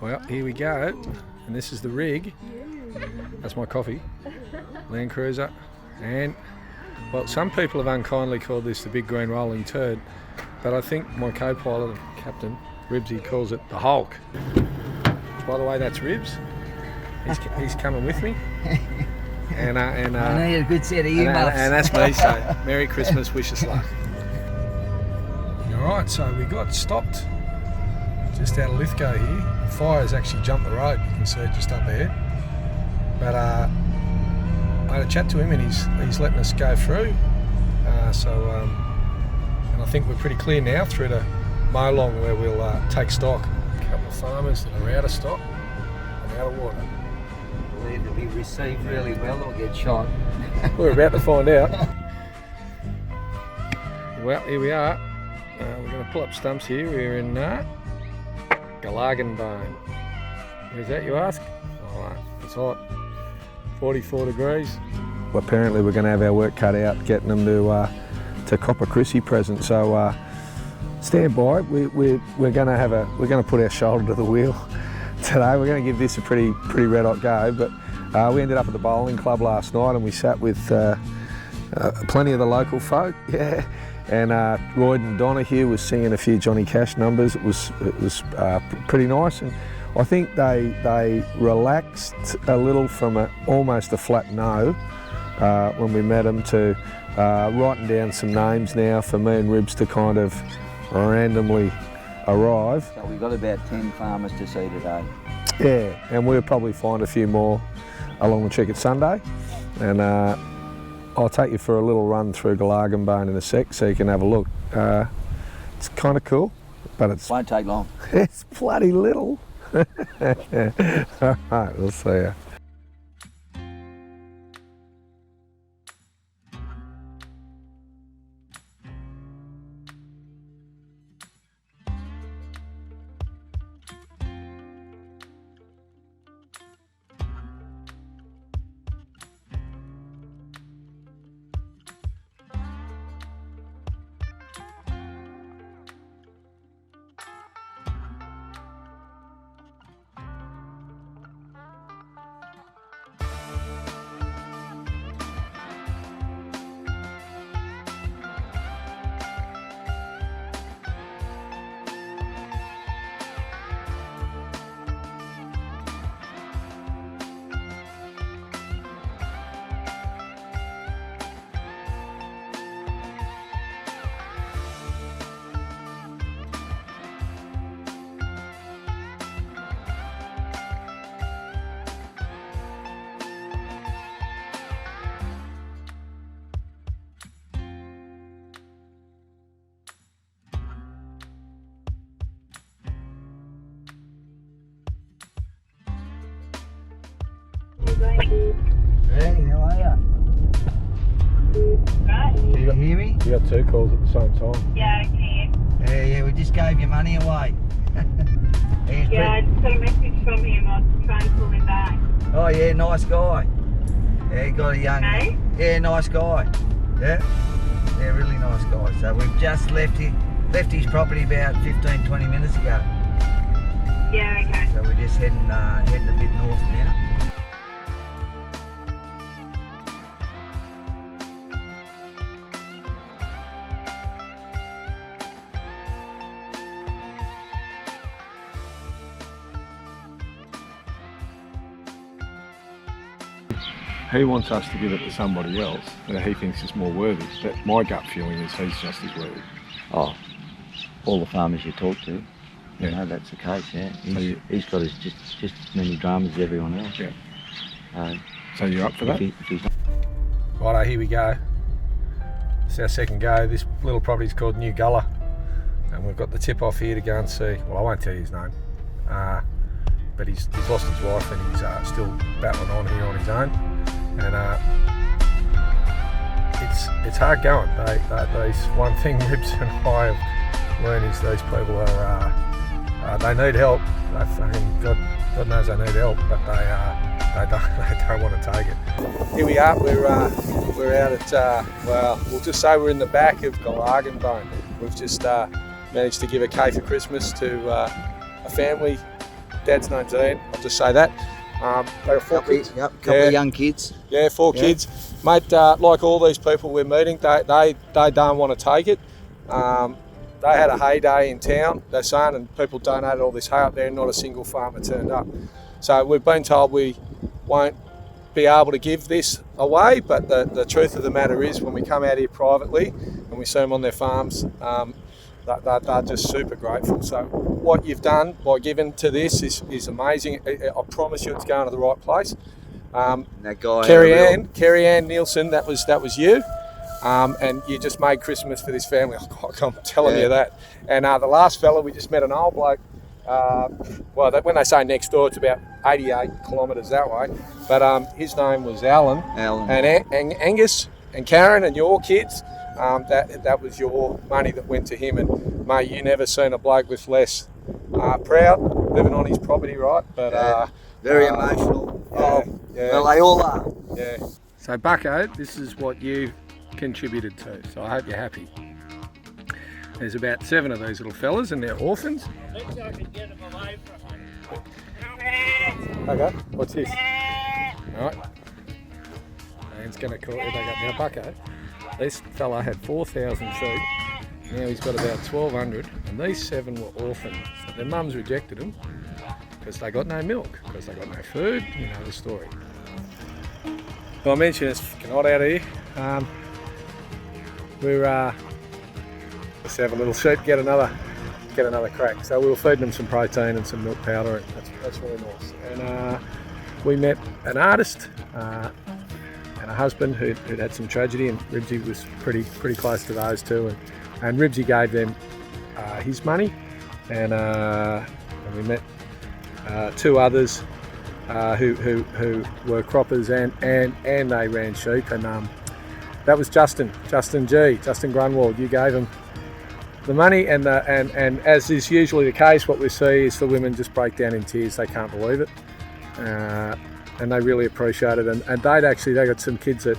Well, here we go, and this is the rig. That's my coffee, Land Cruiser, and well, some people have unkindly called this the big green rolling turd, but I think my co-pilot and captain, Ribsy, calls it the Hulk. By the way, that's Ribs. He's coming with me. And I need a good set of earmuffs. And that's me, so Merry Christmas, wish us luck. Alright, so we got stopped just out of Lithgow here. The fire's actually jumped the road, you can see it just up ahead. But I had a chat to him and he's letting us go through. And I think we're pretty clear now through to Molong, where we'll take stock. A couple of farmers that are out of stock and out of water. Will either be received really well or get shot. We're about to find out. Well, here we are. We're going to pull up stumps here. We're in Galaganbone. Where's that, you ask? Alright, it's hot. 44 degrees. Well, apparently we're going to have our work cut out getting them to cop a krissy present. So stand by. We're going to put our shoulder to the wheel today. We're going to give this a pretty red hot go. But we ended up at the bowling club last night and we sat with plenty of the local folk. Yeah. And Royd and Donna here was singing a few Johnny Cash numbers. It was pretty nice, and I think they relaxed a little from almost a flat no when we met them to writing down some names now for me and Ribs to kind of randomly arrive. So we've got about 10 farmers to see today. Yeah, and we'll probably find a few more along the Chicken Sunday, and I'll take you for a little run through Galaganbone in a sec so you can have a look. It's kind of cool, but it won't take long. It's bloody little. All right, we'll see you. Hey, how are you? Right. Can you hear me? You got two calls at the same time. Yeah, I can. Yeah, we just gave your money away. Yeah, I just got a message from him. I'll try and call him back. Oh yeah, nice guy. Yeah, he got a young... Hey? Yeah, nice guy. Yeah? Yeah, really nice guy. So we've just left his property about 15-20 minutes ago. Yeah, okay. So we're just heading a bit north now. He wants us to give it to somebody else that he thinks is more worthy. But my gut feeling is he's just as worthy. Oh, all the farmers you talk to, Yeah. you know that's the case. Yeah, So he's got his just as many dramas as everyone else. Yeah. So you're up for that? If he's not... Righto, here we go. It's our second go. This little property's called New Gullah, and we've got the tip off here to go and see. Well, I won't tell you his name, but he's lost his wife and he's still battling on here on his own. And it's hard going. These one thing Ribs and I have learned is these people are they need help. They fucking God knows they need help, but they don't want to take it. Here we are. We're out at well, we'll just say we're in the back of Galaganbone. We've just managed to give a cake for Christmas to a family Dad's name's Ian, I'll just say that. They were 4 kids. Yep, couple of young kids. Yeah, 4 kids. Mate, like all these people we're meeting, they don't want to take it. They had a hay day in town, they're saying, and people donated all this hay up there and not a single farmer turned up. So we've been told we won't be able to give this away, but the truth of the matter is when we come out here privately and we see them on their farms, they're just super grateful. So what you've done by giving to this is amazing. I promise you it's going to the right place. That guy, Kerry Ann Nielsen, that was you. And you just made Christmas for this family. I'm telling you that. And the last fella, we just met an old bloke. When they say next door, it's about 88 kilometres that way. But his name was Alan. And Angus and Karen and your kids. That was your money that went to him. And mate, you never seen a bloke with less proud living on his property, right? But very emotional. Yeah. Well, they all are. Yeah. So Bucko, this is what you contributed to, so I hope you're happy. There's about 7 of these little fellas and they're orphans. I think I can get them away from me. Okay, what's this? Alright. Man's going to call it. Now Bucko, this fella had 4,000 sheep, now he's got about 1,200, and these 7 were orphans. So their mums rejected them because they got no milk, because they got no food, you know the story. Well, I mentioned it's fucking hot out here. We're let's have a little sheep, get another crack. So we were feeding them some protein and some milk powder, and that's really nice. And we met an artist and a husband who'd had some tragedy, and Ribsy was pretty close to those two, and Ribsy gave them his money, and we met 2 others who were croppers and they ran sheep, and that was Justin Grunwald. You gave him the money, and as is usually the case, what we see is the women just break down in tears. They can't believe it, and they really appreciate it. And they got some kids at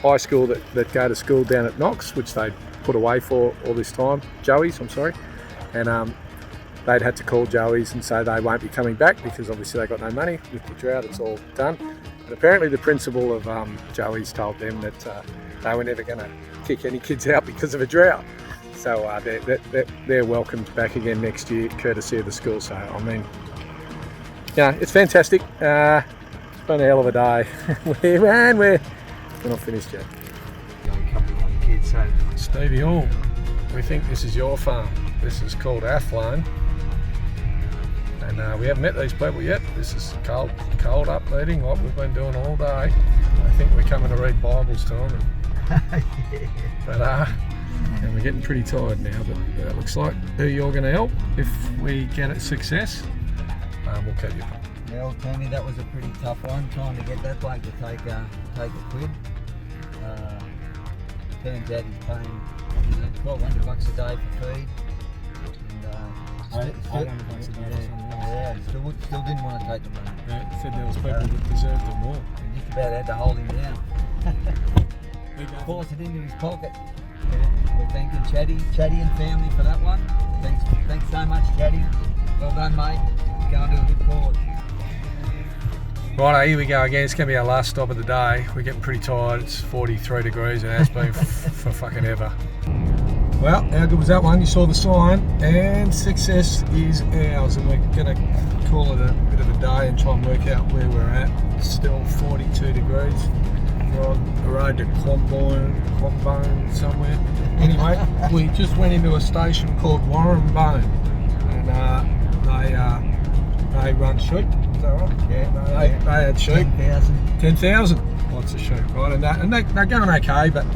high school that go to school down at Knox, which they put away for all this time. Joey's, I'm sorry, and they'd had to call Joey's and say they won't be coming back because obviously they got no money with the drought. It's all done. And apparently the principal of Joey's told them that they were never going to kick any kids out because of a drought. So they're welcomed back again next year, courtesy of the school. So I mean, yeah, it's fantastic. It's been a hell of a day. We're not finished yet. A couple of young kids. So Stevie Hall, we think this is your farm. This is called Athlone. And we haven't met these people yet. This is cold up meeting like we've been doing all day. I think we're coming to read Bibles to them. And we're getting pretty tired now, but it looks like who you're going to help if we get it success. We'll keep you. Well, Tony, that was a pretty tough one, trying to get that bloke to take a quid. Turns out he's paying $1,200 a day for feed. Still didn't want to take the money. Yeah, said there was people that deserved it more. We just about had to hold him down. Force it into his pocket. We're thanking Chatty and family for that one. Thanks so much, Chatty. Well done, mate. Going to a good cause. Righto, here we go again. It's going to be our last stop of the day. We're getting pretty tired. It's 43 degrees and it has been for fucking ever. Well, how good was that one? You saw the sign, and success is ours, and we're going to call it a bit of a day and try and work out where we're at. It's still 42 degrees. We're on the road to Quambone somewhere. Anyway, we just went into a station called Warrenbone, and they run sheep. Is that right? Yeah. They had sheep. 10,000. Lots of sheep, right? And they're going okay, but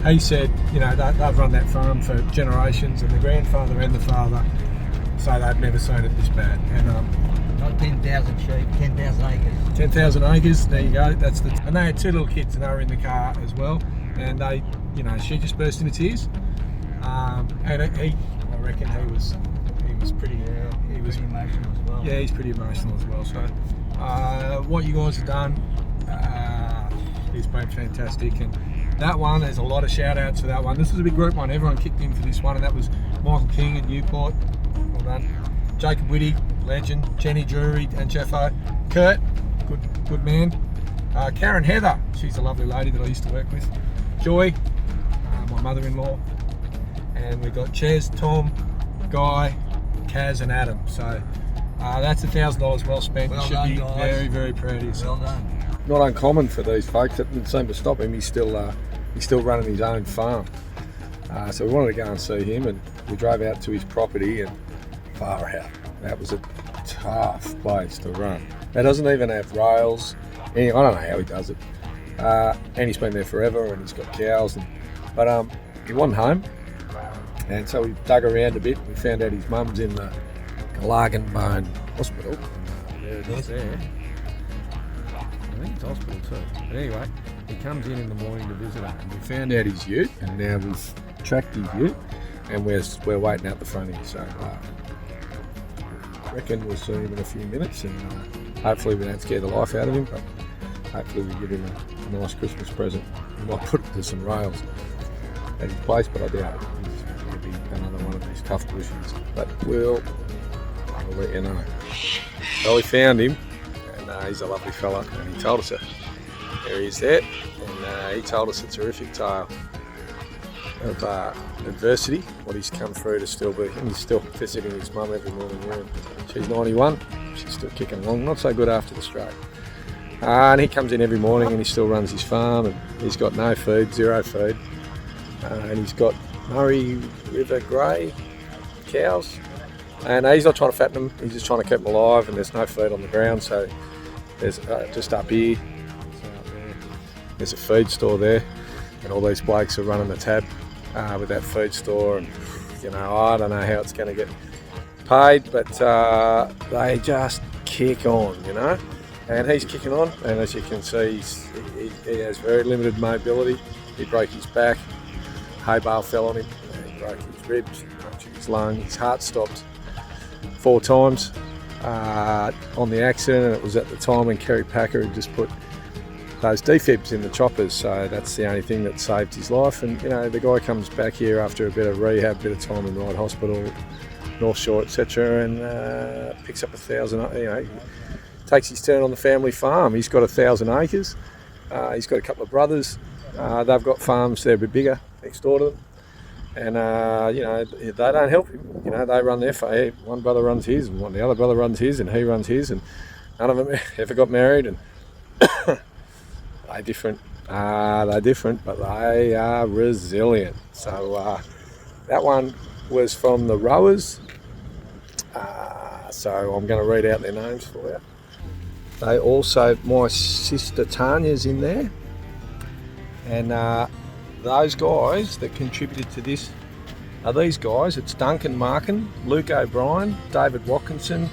he said, you know, they've run that farm for generations, and the grandfather and the father, so they've never seen it this bad. And not 10,000 sheep, 10,000 acres. 10,000 acres. There you go. And they had 2 little kids, and they were in the car as well. And they, you know, she just burst into tears. And I reckon he was pretty. He was pretty emotional as well. Yeah, he's pretty emotional as well. So, what you guys have done, it's been fantastic. And that one, there's a lot of shout outs for that one. This was a big group one. Everyone kicked in for this one, and that was Michael King at Newport. Well done. Jacob Whitty, legend. Jenny Drury and Jeffo. Kurt, good man. Karen Heather, she's a lovely lady that I used to work with. Joy, my mother-in-law. And we've got Ches, Tom, Guy, Kaz and Adam. So that's $1,000 well spent. Well You should done, be guys. very, very proud of yourself. Well done. Not uncommon for these folks. That didn't seem to stop him. He's still running his own farm. So we wanted to go and see him, and we drove out to his property, and far out. That was a tough place to run. It doesn't even have rails. I don't know how he does it. And he's been there forever, and he's got cows. But he wasn't home, and so we dug around a bit. We found out his mum's in the Bone Hospital. There it is there. I think it's hospital too. But anyway, he comes in the morning to visit her, and we found out his ute, and now we've tracked his ute, and we're waiting out the front here. So I reckon we'll see him in a few minutes, and hopefully we don't scare the life out of him, but hopefully we give him a nice Christmas present. We might put it to some rails at his place, but I doubt it. He's going to be another one of these tough bushes. But I'll let you know. Well, we found him, and he's a lovely fella, and he told us it. There he is there, and he told us a terrific tale of adversity, what he's come through to still be, and he's still visiting his mum every morning here. She's 91, she's still kicking along, not so good after the stroke. And he comes in every morning and he still runs his farm, and he's got no food, zero food, and he's got Murray River Grey cows, and he's not trying to fatten them, he's just trying to keep them alive, and there's no food on the ground. So there's just up here, there's a feed store there, and all these blokes are running the tab with that feed store, and I don't know how it's going to get paid, but they just kick on, and he's kicking on, and as you can see, he has very limited mobility. He broke his back, hay bale fell on him, he broke his ribs, punctured his lung, his heart stopped 4 times on the accident, and it was at the time when Kerry Packer had just put those defibs in the choppers, so that's the only thing that saved his life. And the guy comes back here after a bit of rehab, a bit of time in Ryde Hospital, North Shore, etc., and picks up 1,000. Takes his turn on the family farm. He's got 1,000 acres. He's got a couple of brothers. They've got farms they're a bit bigger next door to them, and they don't help him. They run their farm. One brother runs his, and the other brother runs his, and he runs his, and none of them ever got married. And they're different, but they are resilient. So that one was from the rowers. So I'm going to read out their names for you. They also, my sister Tanya's in there, and those guys that contributed to this are these guys. It's Duncan Markin, Luke O'Brien, David Watkinson,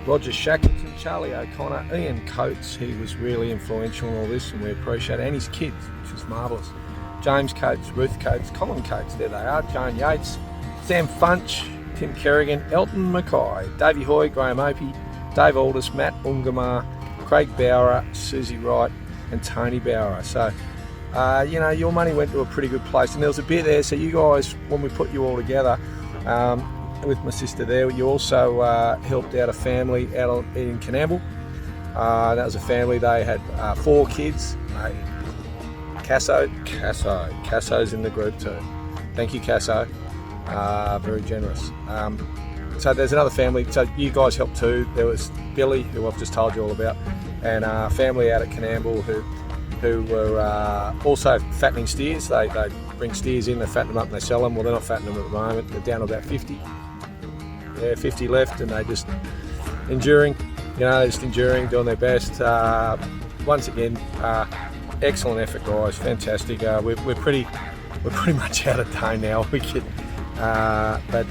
Roger Shackleton, Charlie O'Connor, Ian Coates. He was really influential in all this, and we appreciate it, and his kids, which was marvellous. James Coates, Ruth Coates, Colin Coates, there they are, Joan Yates, Sam Funch, Tim Kerrigan, Elton Mackay, Davey Hoy, Graham Opie, Dave Aldis, Matt Ungamar, Craig Bauer, Susie Wright and Tony Bauer. So, your money went to a pretty good place, and there was a bit there, so you guys, when we put you all together, with my sister there, you also helped out a family out in Canamble. That was a family, they had 4 kids. Casso's in the group too. Thank you, Casso. Very generous. So there's another family, so you guys helped too. There was Billy, who I've just told you all about, and a family out at Canamble who were also fattening steers. They bring steers in, they fatten them up and they sell them. Well, they're not fattening them at the moment, they're down to about 50. Yeah, 50 left, and they just enduring, doing their best. Once again, excellent effort, guys, fantastic. We're pretty much out of time now. We could, but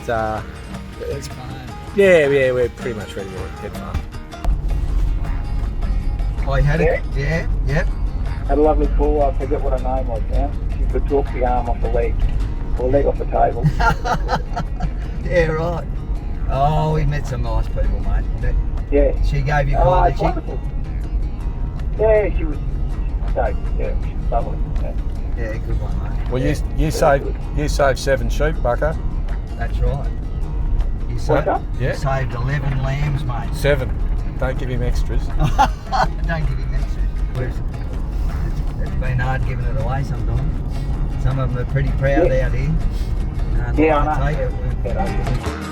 it's fine. Yeah, we're pretty much ready to head farm. Oh, you had it? Yeah, yep. Had a lovely call. I forget what her name was now. She could talk the arm off the leg, or leg off the table. Yeah, right. Oh, we met some nice people, mate. Yeah. She gave you it's quality. wonderful. Yeah, she was great. Yeah, she was lovely. Yeah, good one, mate. Well, yeah. you saved 7 sheep, Bucko. That's right. You What's saved, that? Yeah. you saved 11 lambs, mate. 7. Don't give him extras. Don't give him extra. It's been hard giving it away sometimes. Some of them are pretty proud Yeah. out here. Yeah, I know. Take it.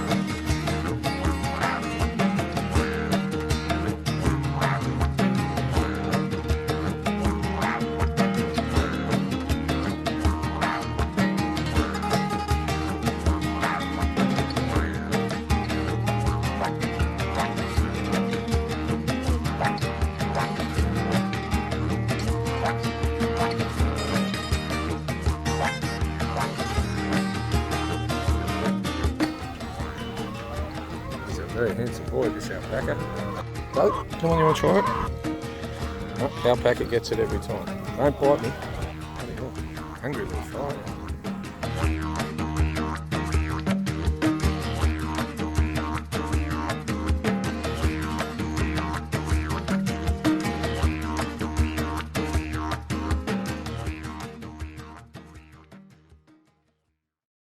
He's a very handsome boy, this alpaca. Oh, come on, you want to try it? Oh, alpaca gets it every time. Don't bite me. Bloody hell. Hungry little fly.